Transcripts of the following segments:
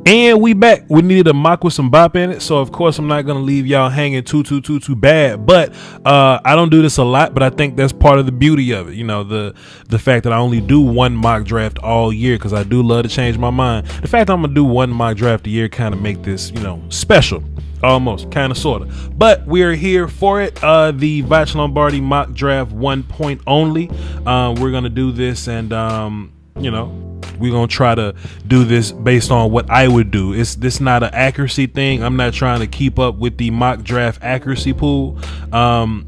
And we back. We needed a mock with some bop in it, so of course I'm not gonna leave y'all hanging too bad. But I don't do this a lot, but I think that's part of the beauty of it. You know, the fact that I only do one mock draft all year, because I do love to change my mind. The fact that I'm gonna do one mock draft a year kind of make this, you know, special. Almost, kind of, sort of. But we're here for it. The Voch Lombardi mock draft 1 point only. We're gonna do this, and you know, we're gonna try to do this based on what I would do. It's this not an accuracy thing. I'm not trying to keep up with the mock draft accuracy pool.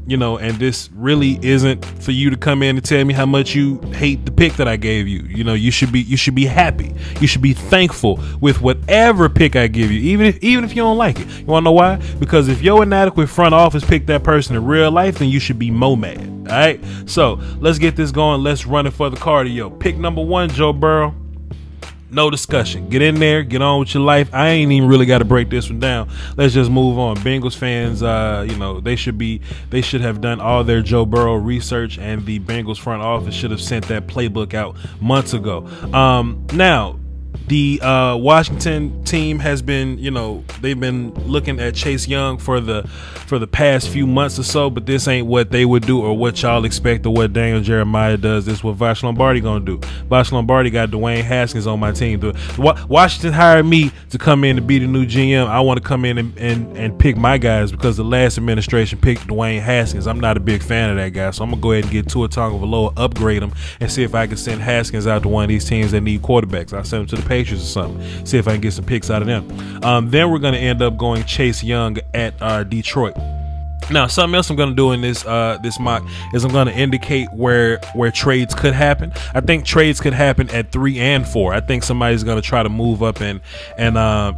You know, and this really isn't for you to come in and tell me how much you hate the pick that I gave you. You know, you should be happy. You should be thankful with whatever pick I give you, even if you don't like it. You wanna know why? Because if your inadequate front office picked that person in real life, then you should be mad. All right. So let's get this going. Let's run it for the cardio. Pick number 1, Joe Burrow. No discussion. Get in there. Get on with your life. I ain't even really got to break this one down. Let's just move on. Bengals fans, you know, they should have done all their Joe Burrow research, and the Bengals front office should have sent that playbook out months ago. Now, the Washington team has been, you know, they've been looking at Chase Young for the past few months or so, but this ain't what they would do or what y'all expect or what Daniel Jeremiah does. This is what Voch Lombardi gonna do. Voch Lombardi got Dwayne Haskins on my team. Washington hired me to come in to be the new GM. I want to come in and pick my guys because the last administration picked Dwayne Haskins. I'm not a big fan of that guy, so I'm gonna go ahead and get Tua Tagovailoa, upgrade him, and see if I can send Haskins out to one of these teams that need quarterbacks. I'll send him to the Patriots or something. See if I can get some picks out of them. Then we're gonna end up going Chase Young at Detroit. Now, something else I'm going to do in this mock is I'm going to indicate where trades could happen. I think trades could happen at 3 and 4. I think somebody's going to try to move up and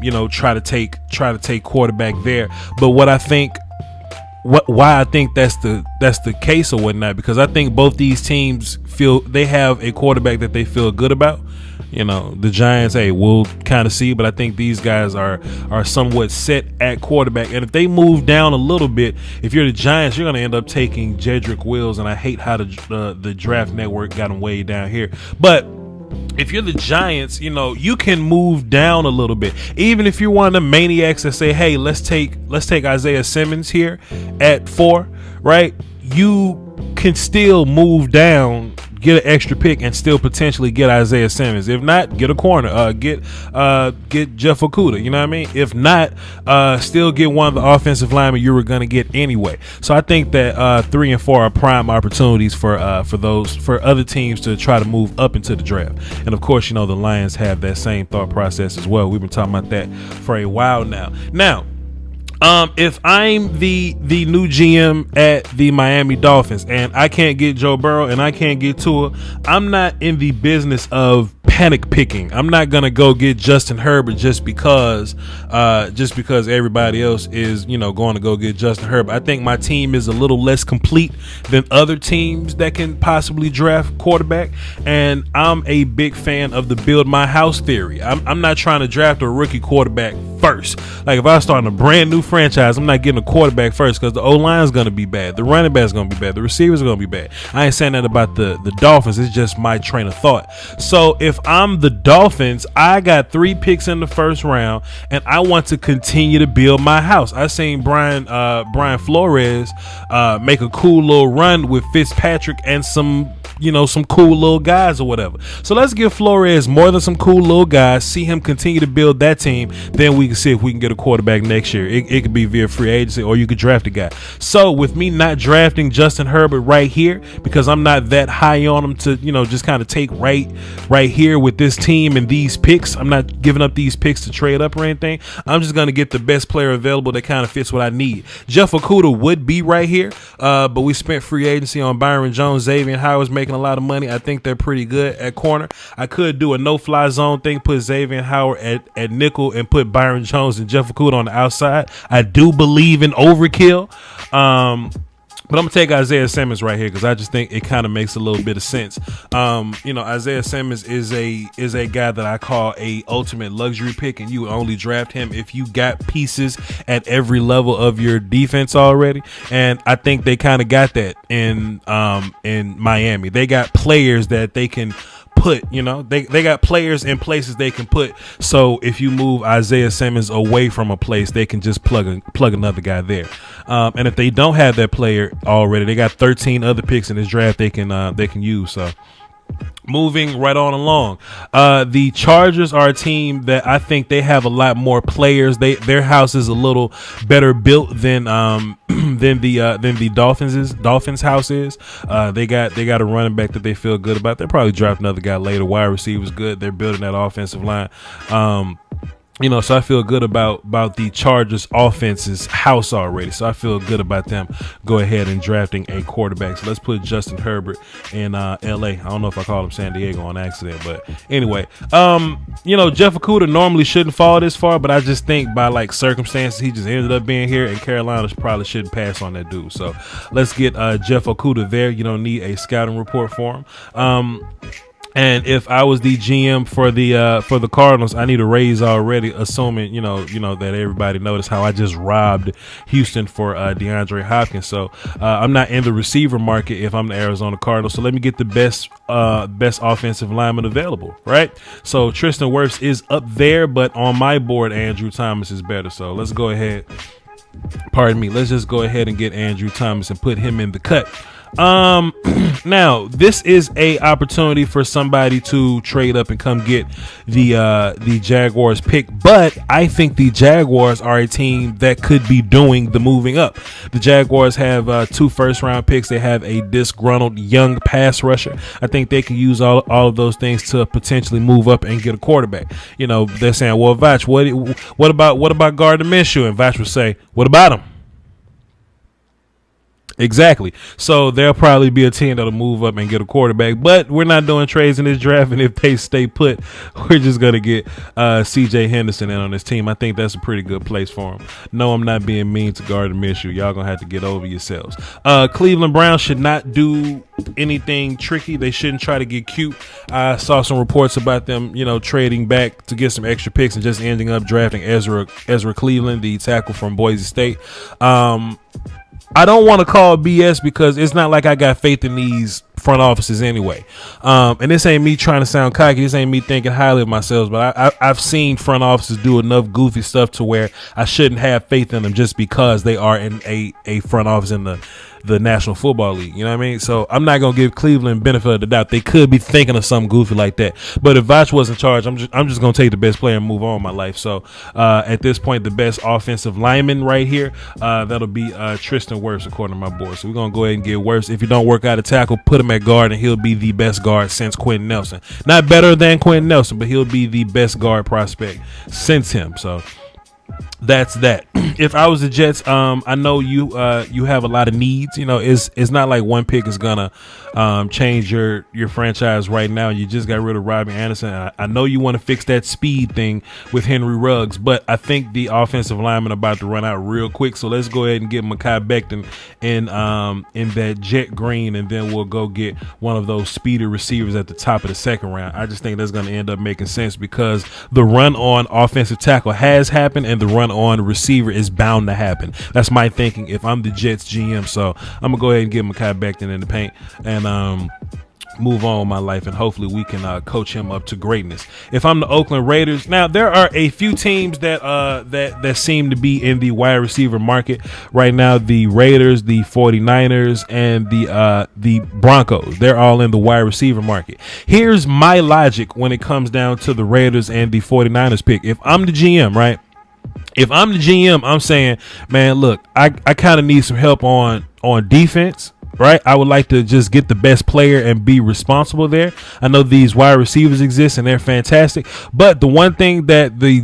you know, try to take quarterback there. But why I think that's the case or whatnot, because I think both these teams feel they have a quarterback that they feel good about. You know, the Giants, hey, we'll kind of see, but I think these guys are somewhat set at quarterback. And if they move down a little bit, if you're the Giants, you're going to end up taking Jedrick Wills, and I hate how the draft network got him way down here. But if you're the Giants, you know, you can move down a little bit. Even if you're one of the maniacs that say, hey, let's take Isaiah Simmons here at 4, right? You can still move down, get an extra pick, and still potentially get Isaiah Simmons. If not, get a corner. Get Jeff Okudah. You know what I mean? If not, still get one of the offensive linemen you were going to get anyway. So I think that 3 and 4 are prime opportunities for other teams to try to move up into the draft. And of course, you know, the Lions have that same thought process as well. We've been talking about that for a while now. Now, if I'm the new GM at the Miami Dolphins and I can't get Joe Burrow and I can't get Tua, I'm not in the business of panic picking. I'm not gonna go get Justin Herbert just because everybody else is, you know, going to go get Justin Herbert. I think my team is a little less complete than other teams that can possibly draft quarterback, and I'm a big fan of the build my house theory. I'm not trying to draft a rookie quarterback first. Like, if I start a brand new franchise, I'm not getting a quarterback first because the O-line is going to be bad, the running back is going to be bad, the receivers are going to be bad. I ain't saying that about the Dolphins. It's just my train of thought. So if I'm the Dolphins, I got 3 picks in the first round, and I want to continue to build my house. I seen Brian Flores make a cool little run with Fitzpatrick and some cool little guys or whatever. So let's give Flores more than some cool little guys, see him continue to build that team, then we can see if we can get a quarterback next year. It could be via free agency, or you could draft a guy. So with me not drafting Justin Herbert right here, because I'm not that high on him to, just kind of take right here with this team and these picks. I'm not giving up these picks to trade up or anything. I'm just going to get the best player available that kind of fits what I need. Jeff Okudah would be right here, but we spent free agency on Byron Jones. Xavier Howard's making a lot of money. I think they're pretty good at corner. I could do a no-fly zone thing, put Xavier Howard at nickel and put Byron Jones and Jeff Okudah on the outside. I do believe in overkill. But I'm going to take Isaiah Simmons right here because I just think it kind of makes a little bit of sense. Isaiah Simmons is a guy that I call a ultimate luxury pick, and you only draft him if you got pieces at every level of your defense already. And I think they kind of got that in Miami. They got players that they can put. They got players in places they can put. So if you move Isaiah Simmons away from a place, they can just plug another guy there. And if they don't have that player already, they got 13 other picks in this draft they can use. So moving right on along, the Chargers are a team that I think they have a lot more players. Their house is a little better built than the Dolphins house is. They got a running back that they feel good about. They'll probably draft another guy later. Wide receivers good. They're building that offensive line. So I feel good about the Chargers offense's house already. So I feel good about them go ahead and drafting a quarterback. So let's put Justin Herbert in LA. I don't know if I called him San Diego on accident, but anyway, Jeff Okudah normally shouldn't fall this far, but I just think by like circumstances, he just ended up being here, and Carolina probably shouldn't pass on that dude. So let's get Jeff Okudah there. You don't need a scouting report for him. And if I was the GM for the Cardinals, I need a raise already, assuming that everybody noticed how I just robbed Houston for DeAndre Hopkins. So I'm not in the receiver market if I'm the Arizona Cardinals. So let me get the best offensive lineman available, right? So Tristan Wirfs is up there, but on my board, Andrew Thomas is better. So let's go ahead. Let's just go ahead and get Andrew Thomas and put him in the cut. Now this is a opportunity for somebody to trade up and come get the Jaguars pick, but I think the Jaguars are a team that could be doing the moving up. The Jaguars have 2 first-round picks. They have a disgruntled young pass rusher. I think they can use all of those things to potentially move up and get a quarterback. They're saying, well, Voch, what about Gardner Minshew? And Voch would say, what about him? Exactly. So there'll probably be a team that'll move up and get a quarterback, but we're not doing trades in this draft. And if they stay put, we're just going to get CJ Henderson in on this team. I think that's a pretty good place for him. No, I'm not being mean to Gardner Minshew. Y'all going to have to get over yourselves. Cleveland Browns should not do anything tricky. They shouldn't try to get cute. I saw some reports about them, trading back to get some extra picks and just ending up drafting Ezra Cleveland, the tackle from Boise State. I don't want to call BS because it's not like I got faith in these front offices anyway. And this ain't me trying to sound cocky. This ain't me thinking highly of myself, but I've seen front offices do enough goofy stuff to where I shouldn't have faith in them just because they are in a front office in the National Football League. You know what I mean? So I'm not going to give Cleveland benefit of the doubt. They could be thinking of something goofy like that. But if Voch was in charge, I'm just going to take the best player and move on in my life. So at this point, the best offensive lineman right here, that'll be Tristan Wirfs according to my board. So we're going to go ahead and get Wirfs. If you don't work out a tackle, put him at guard, and he'll be the best guard since Quentin Nelson. Not better than Quentin Nelson, but he'll be the best guard prospect since him. So that's that. If I was the Jets, I know you have a lot of needs. It's not like one pick is gonna change your franchise right now. You just got rid of Robbie Anderson. I know you want to fix that speed thing with Henry Ruggs, but I think the offensive lineman about to run out real quick. So let's go ahead and get Mekhi Becton in that jet green, and then we'll go get one of those speedy receivers at the top of the second round. I just think that's going to end up making sense because the run on offensive tackle has happened, and the run on receiver is bound to happen. That's my thinking if I'm the Jets GM. So I'm gonna go ahead and get Mekhi Becton in the paint and move on with my life, and hopefully we can coach him up to greatness. If I'm the Oakland Raiders, now there are a few teams that seem to be in the wide receiver market right now. The Raiders, the 49ers, and the Broncos. They're all in the wide receiver market. Here's my logic when it comes down to the Raiders and the 49ers pick. If I'm the GM, right? If I'm the GM, I'm saying, man, look, I kind of need some help on defense, right? I would like to just get the best player and be responsible there. I know these wide receivers exist and they're fantastic, but the one thing that the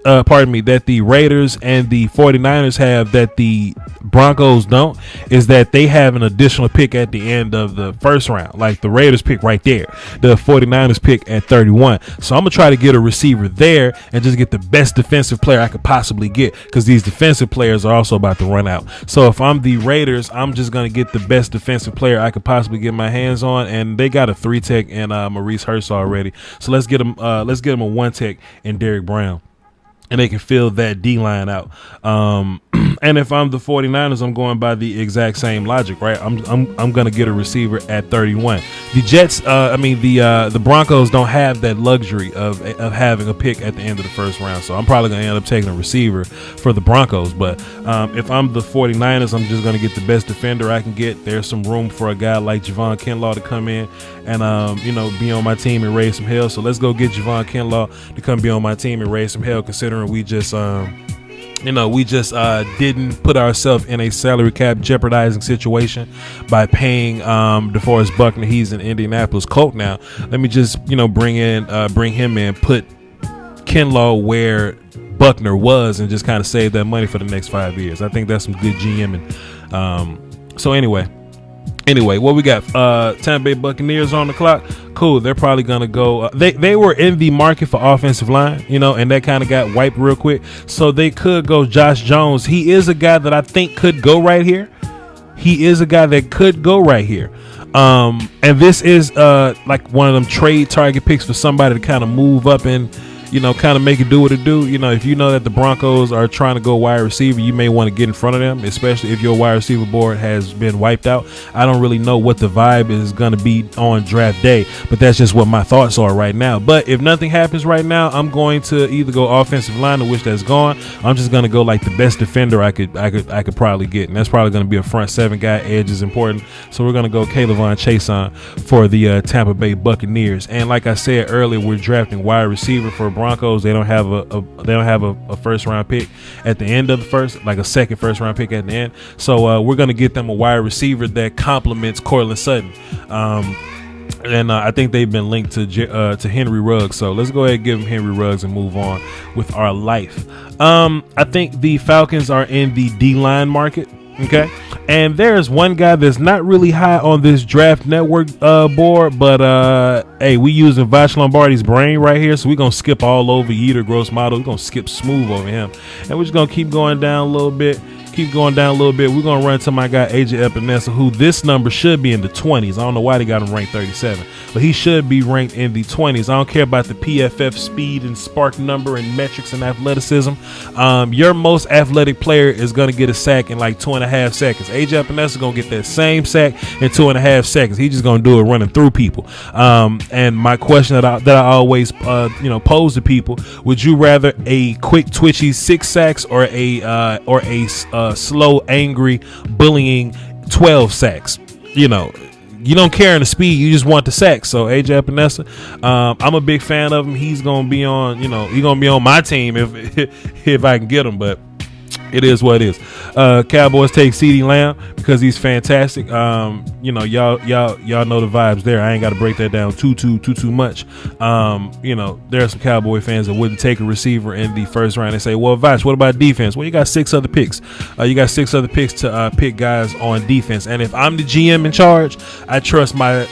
that the Raiders and the 49ers have that the Broncos don't is that they have an additional pick at the end of the first round, like the Raiders pick right there, the 49ers pick at 31. So I'm gonna try to get a receiver there and just get the best defensive player I could possibly get, because these defensive players are also about to run out. So if I'm the Raiders, I'm just gonna get the best defensive player I could possibly get my hands on, and they got a 3-tech and Maurice Hurst already. So let's get him a 1-tech and Derrick Brown, and they can fill that D-line out. And if I'm the 49ers, I'm going by the exact same logic, right? I'm gonna get a receiver at 31. The Jets, the Broncos don't have that luxury of having a pick at the end of the first round, so I'm probably gonna end up taking a receiver for the Broncos. But if I'm the 49ers, I'm just gonna get the best defender I can get. There's some room for a guy like Javon Kinlaw to come in and be on my team and raise some hell. So let's go get Javon Kinlaw to come be on my team and raise some hell, considering we just didn't put ourselves in a salary cap jeopardizing situation by paying DeForest Buckner. He's an Indianapolis Colt now. Let me just bring him in, put Kinlaw where Buckner was, and just kind of save that money for the next 5 years. I think that's some good GMing. So anyway, what we got? Tampa Bay Buccaneers on the clock. Cool. They're probably gonna go. They were in the market for offensive line, and that kind of got wiped real quick. So they could go Josh Jones. He is a guy that I think could go right here. And this is like one of them trade target picks for somebody to kind of move up and kind of make it do what it do. If you know that the Broncos are trying to go wide receiver, you may want to get in front of them, especially if your wide receiver board has been wiped out. I don't really know what the vibe is going to be on draft day, but that's just what my thoughts are right now. But if nothing happens right now, I'm going to either go offensive line, of which that's gone. I'm just going to go like the best defender I could probably get, and that's probably going to be a front seven guy. Edge is important, so we're going to go K'Lavon Chaisson for the Tampa Bay Buccaneers. And like I said earlier, we're drafting wide receiver for Broncos. They don't have a first round pick at the end of the first, like a second first round pick at the end. So we're gonna get them a wide receiver that complements Courtland Sutton. And I think they've been linked to Henry Ruggs. So let's go ahead and give him Henry Ruggs and move on with our life. I think the Falcons are in the D-line market. Okay, and there's one guy that's not really high on this draft network board, but hey, we using Voch Lombardi's brain right here, so we're gonna skip all over Yetur Gross-Matos. We're gonna skip smooth over him, and we're just gonna keep going down a little bit. We're gonna run to my guy AJ Epinesa, who this number should be in the 20s. I don't know why they got him ranked 37, but he should be ranked in the 20s. I don't care about the PFF speed and spark number and metrics and athleticism. Your most athletic player is gonna get a sack in like 2.5 seconds. AJ Epinesa is gonna get that same sack in 2.5 seconds. He's just gonna do it running through people. And my question that I always pose to people: would you rather a quick twitchy 6 sacks or a slow, angry, bullying 12 sacks? You don't care in the speed, you just want the sacks. So AJ Epinesa, I'm a big fan of him. He's gonna be on, he's gonna be on my team if I can get him, but it is what it is. Cowboys take CeeDee Lamb because he's fantastic. Y'all know the vibes there. I ain't got to break that down too much. There are some Cowboy fans that wouldn't take a receiver in the first round. They say, well, Voch, what about defense? Well, you got 6 other picks. You got 6 other picks to pick guys on defense. And if I'm the GM in charge, I trust my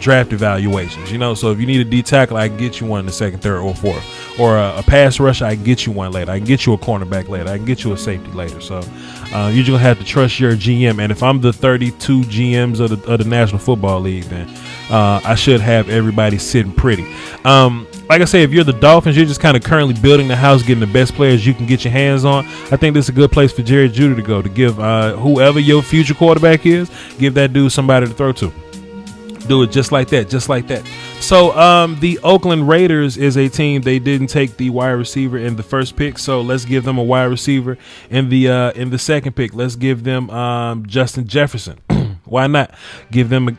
draft evaluations. So if you need a D tackle, I can get you one in the second, third, or fourth. Or a pass rusher, I can get you one later. I can get you a cornerback later. I can get you a safety later. So you're just gonna have to trust your GM. And if I'm the 32 GMs of the National Football League, then I should have everybody sitting pretty. Like I say, if you're the Dolphins, you're just kind of currently building the house, getting the best players you can get your hands on. I think this is a good place for Jerry Jeudy to go, to give whoever your future quarterback is, give that dude somebody to throw to. Do it just like that. So the Oakland Raiders is a team. They didn't take the wide receiver in the first pick, so let's give them a wide receiver in the second pick. Let's give them Justin Jefferson. Why not give him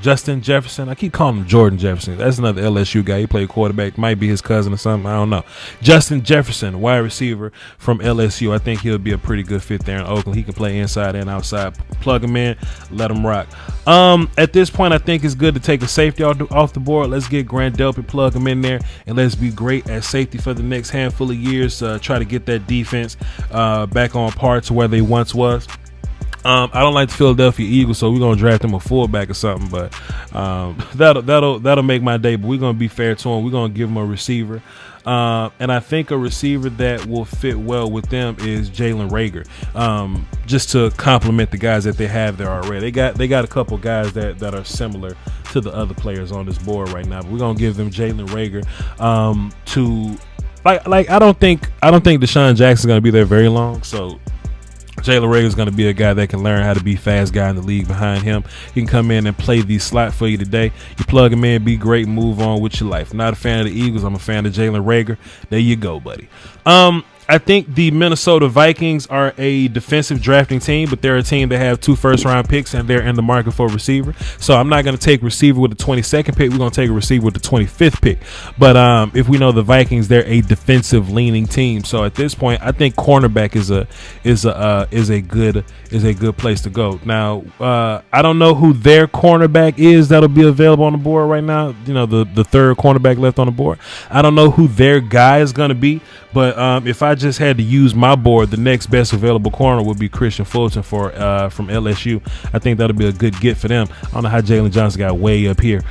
Justin Jefferson? I keep calling him Jordan Jefferson. That's another LSU guy. He played quarterback. Might be his cousin or something. I don't know. Justin Jefferson, wide receiver from LSU. I think he'll be a pretty good fit there in Oakland. He can play inside and outside. Plug him in, let him rock. At this point, I think it's good to take a safety off the board. Let's get Grant Delpit, plug him in there, and let's be great at safety for the next handful of years. Try to get that defense back on par to where they once was. I don't like the Philadelphia Eagles, so we're gonna draft him a fullback or something. But that'll make my day. But we're gonna be fair to him. We're gonna give him a receiver, and I think a receiver that will fit well with them is Jalen Reagor, just to complement the guys that they have there already. They got a couple guys that are similar to the other players on this board right now. But we're gonna give them Jalen Reagor to I don't think Deshaun Jackson's gonna be there very long. So Jalen Reagor is going to be a guy that can learn how to be fast guy in the league behind him. He can come in and play the slot for you today. You plug him in, be great, move on with your life. Not a fan of the Eagles. I'm a fan of Jalen Reagor. There you go, buddy. I think the Minnesota Vikings are a defensive drafting team, but they're a team that have 2 first-round picks, and they're in the market for a receiver. So I'm not going to take receiver with the 22nd pick. We're going to take a receiver with the 25th pick. But if we know the Vikings, they're a defensive-leaning team. So at this point, I think cornerback is a good place to go. Now, I don't know who their cornerback is that'll be available on the board right now. You know, the third cornerback left on the board. I don't know who their guy is going to be. But if I just had to use my board, the next best available corner would be Christian Fulton from LSU. I think that'll be a good get for them. I don't know how Jalen Johnson got way up here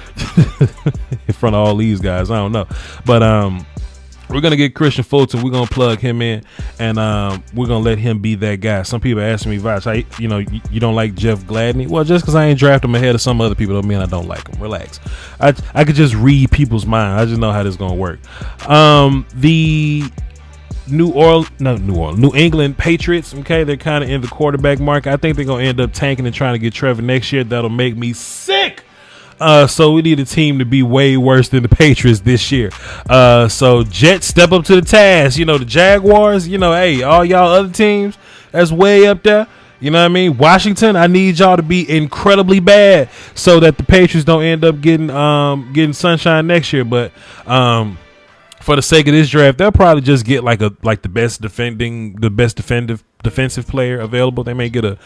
in front of all these guys. I don't know. But we're going to get Christian Fulton. We're going to plug him in, and we're going to let him be that guy. Some people asking me, Voch, you don't like Jeff Gladney? Well, just because I ain't draft him ahead of some other people don't mean I don't like him. Relax. I could just read people's mind. I just know how this is going to work. The New England Patriots, okay, they're kind of in the quarterback market. I think they're going to end up tanking and trying to get Trevor next year. That'll make me sick. So we need a team to be way worse than the Patriots this year. So Jets, step up to the task. You know, the Jaguars, hey, all y'all other teams that's way up there. You know what I mean? Washington, I need y'all to be incredibly bad so that the Patriots don't end up getting sunshine next year. But for the sake of this draft, they'll probably just get the best defensive player available. They may get a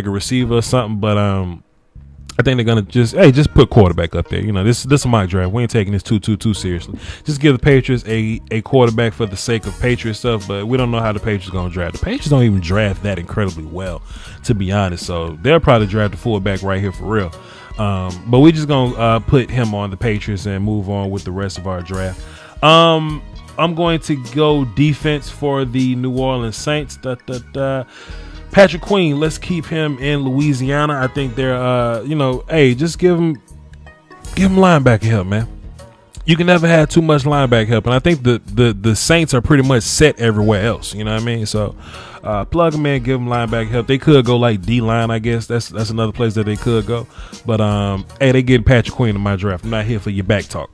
receiver or something, but I think they're gonna just put quarterback up there. You know, this is my draft. We ain't taking this too seriously. Just give the Patriots a quarterback for the sake of Patriot stuff, but we don't know how the Patriots gonna draft. The Patriots don't even draft that incredibly well, to be honest. So they'll probably draft a fullback right here for real. But we just gonna put him on the Patriots and move on with the rest of our draft. I'm going to go defense for the New Orleans Saints. Patrick Queen, let's keep him in Louisiana. I think they're, just give him linebacker help, man. You can never have too much linebacker help, and I think the Saints are pretty much set everywhere else. You know what I mean? So plug them in, give them linebacker help. They could go like D-line, I guess. That's another place that they could go. But they getting Patrick Queen in my draft. I'm not here for your back talk.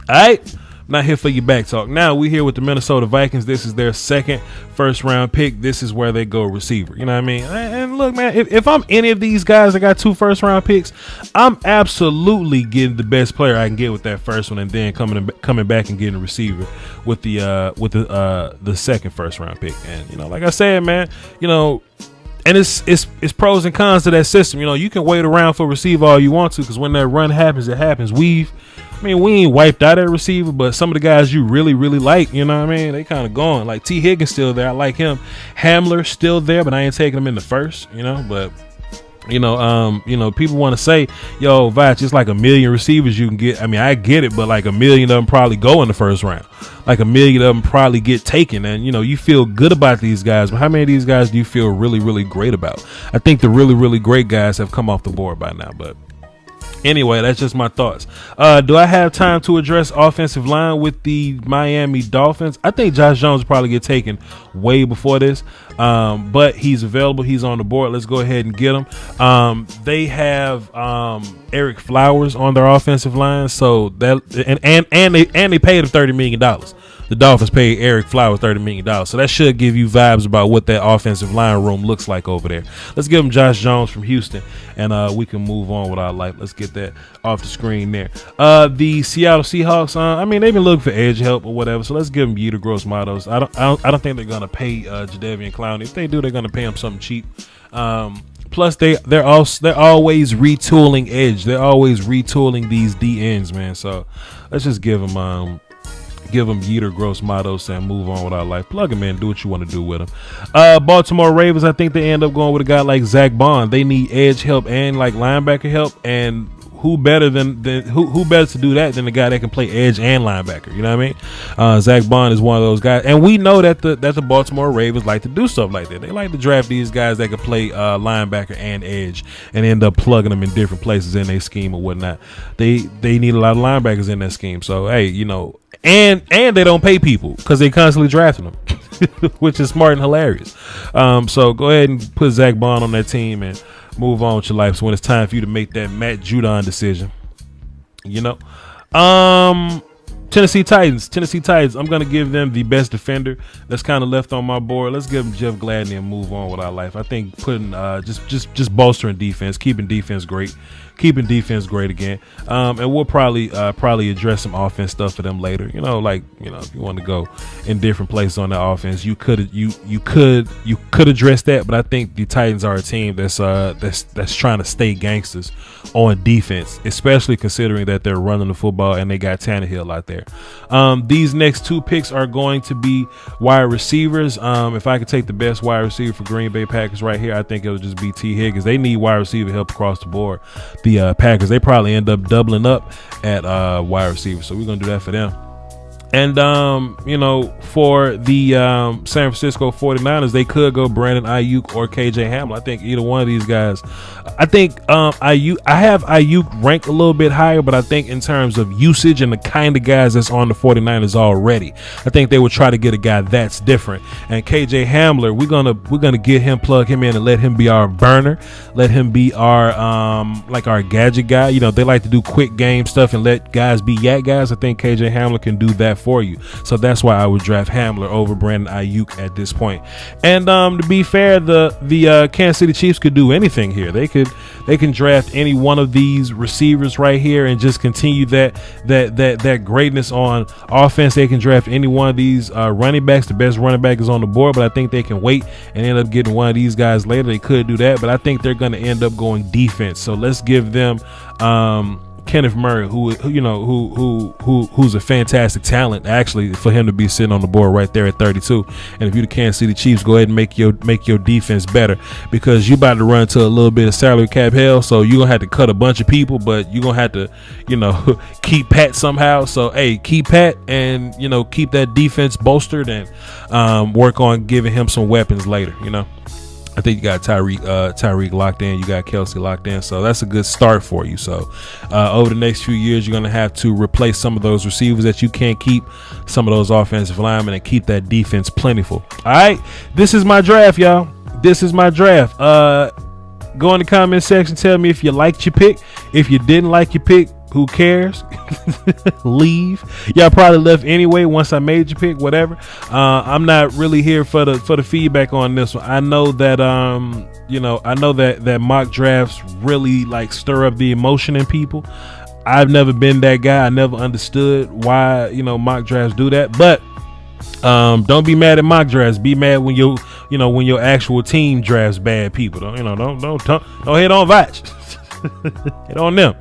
All right. Not here for your back talk. Now we're here with the Minnesota Vikings. This is their second first-round pick. This is where they go receiver. You know what I mean? And look, man, if I'm any of these guys that got 2 first-round picks, I'm absolutely getting the best player I can get with that first one, and then coming back and getting a receiver with the second first-round pick. And like I said, man, and it's pros and cons to that system. You can wait around for a receiver all you want to, because when that run happens, it happens. We ain't wiped out at receiver, but some of the guys you really, really like, you know what I mean? They kind of gone. Like T. Higgins still there. I like him. Hamler still there, but I ain't taking him in the first, But, people want to say, yo, Voch, it's like a million receivers you can get. I mean, I get it, but like a million of them probably go in the first round. Like a million of them probably get taken. And, you feel good about these guys, but how many of these guys do you feel really, really great about? I think the really, really great guys have come off the board by now, but anyway, that's just my thoughts. Do I have time to address offensive line with the Miami Dolphins? I think Josh Jones will probably get taken way before this, but he's available. He's on the board. Let's go ahead and get him. They have Eric Flowers on their offensive line, so that and they paid him $30 million. The Dolphins paid Eric Flowers $30 million. So that should give you vibes about what that offensive line room looks like over there. Let's give him Josh Jones from Houston, and we can move on with our life. Let's get that off the screen there. The Seattle Seahawks, they've been looking for edge help or whatever, so let's give them Yetur Gross-Matos. I don't think they're going to pay Jadeveon Clowney. If they do, they're going to pay him something cheap. Plus, they're always retooling edge. They're always retooling these D ends, man. So let's just give them Yetur Gross-Matos and move on with our life. Plug him in, do what you want to do with him. Baltimore Ravens, I think they end up going with a guy like Zach Bond. They need edge help and like linebacker help, and who better who better to do that than the guy that can play edge and linebacker? You know what I mean? Zach Bond is one of those guys, and we know that the Baltimore Ravens like to do stuff like that. They like to draft these guys that can play linebacker and edge, and end up plugging them in different places in their scheme or whatnot. They need a lot of linebackers in that scheme. So hey, you know, and they don't pay people because they constantly drafting them. Which is smart and hilarious. So go ahead and put Zach Bond on that team and move on with your life. So when it's time for you to make that Matt Judon decision, you know. Tennessee Titans. I'm going to give them the best defender that's kind of left on my board. Let's give them Jeff Gladney and move on with our life. I think putting just bolstering defense, keeping defense great again. And we'll probably address some offense stuff for them later. You know, like, you know, if you want to go in different places on the offense, you could address that. But I think the Titans are a team that's trying to stay gangsters on defense, especially considering that they're running the football and they got Tannehill out there. These next two picks are going to be wide receivers. If I could take the best wide receiver for Green Bay Packers right here, I think it'll just be T. Higgins. They need wide receiver help across the board. The Packers, they probably end up doubling up at wide receiver, so we're gonna do that for them. And you know, for the San Francisco 49ers, they could go Brandon Ayuk or KJ Hamler. I think either one of these guys. I think Ayuk. I have Ayuk ranked a little bit higher, but I think in terms of usage and the kind of guys that's on the 49ers already, I think they would try to get a guy that's different. And KJ Hamler, we're gonna get him, plug him in, and let him be our burner. Let him be our our gadget guy. You know, they like to do quick game stuff and let guys be yak guys. I think KJ Hamler can do that for you. So that's why I would draft Hamler over Brandon Ayuk at this point. And to be fair, the Kansas City Chiefs could do anything here. They can draft any one of these receivers right here and just continue that greatness on offense. They can draft any one of these running backs. The best running back is on the board, but I think they can wait and end up getting one of these guys later. They could do that, but I think they're going to end up going defense. So let's give them Kenneth Murray, who's a fantastic talent, actually, for him to be sitting on the board right there at 32. And if you're the Kansas City Chiefs, go ahead and make your defense better, because you about to run into a little bit of salary cap hell. So you're gonna have to cut a bunch of people, but you're gonna have to, you know, keep Pat somehow. So hey, keep Pat and, you know, keep that defense bolstered and work on giving him some weapons later, you know. I think you got Tyreek locked in. You got Kelsey locked in. So that's a good start for you. So over the next few years, you're going to have to replace some of those receivers that you can't keep, some of those offensive linemen, and keep that defense plentiful. All right. This is my draft, y'all. This is my draft. Go in the comment section. Tell me if you liked your pick. If you didn't like your pick, who cares? Leave. Y'all probably left anyway once I made your pick, whatever. I'm not really here for the feedback on this one. I know that that mock drafts really like stir up the emotion in people. I've never been that guy. I never understood why, you know, mock drafts do that. But don't be mad at mock drafts. Be mad when when your actual team drafts bad people. Don't hit on Voch. Hit on them.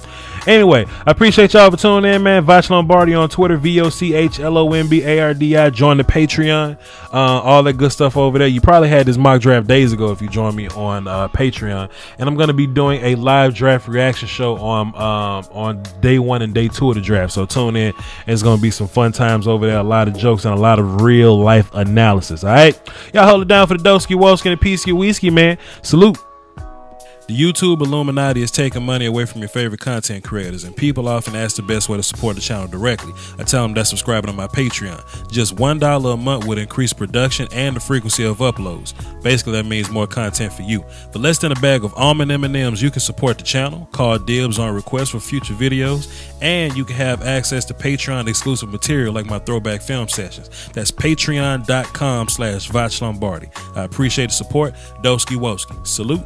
Anyway, I appreciate y'all for tuning in, man. Voch Lombardi on Twitter, VOCHLOMBARDI. Join the Patreon, all that good stuff over there. You probably had this mock draft days ago if you joined me on Patreon. And I'm going to be doing a live draft reaction show on day 1 and day 2 of the draft. So tune in. It's going to be some fun times over there. A lot of jokes and a lot of real life analysis. All right, y'all hold it down for the Doski Wolski and the Peasky Whiskey, man. Salute. The YouTube Illuminati is taking money away from your favorite content creators, and people often ask the best way to support the channel directly. I tell them that's subscribing to my Patreon. Just $1 a month would increase production and the frequency of uploads. Basically, that means more content for you. For less than a bag of almond M&Ms, you can support the channel, call dibs on requests for future videos, and you can have access to Patreon exclusive material like my throwback film sessions. That's patreon.com/Voch Lombardi. I appreciate the support. Doski Woski. Salute.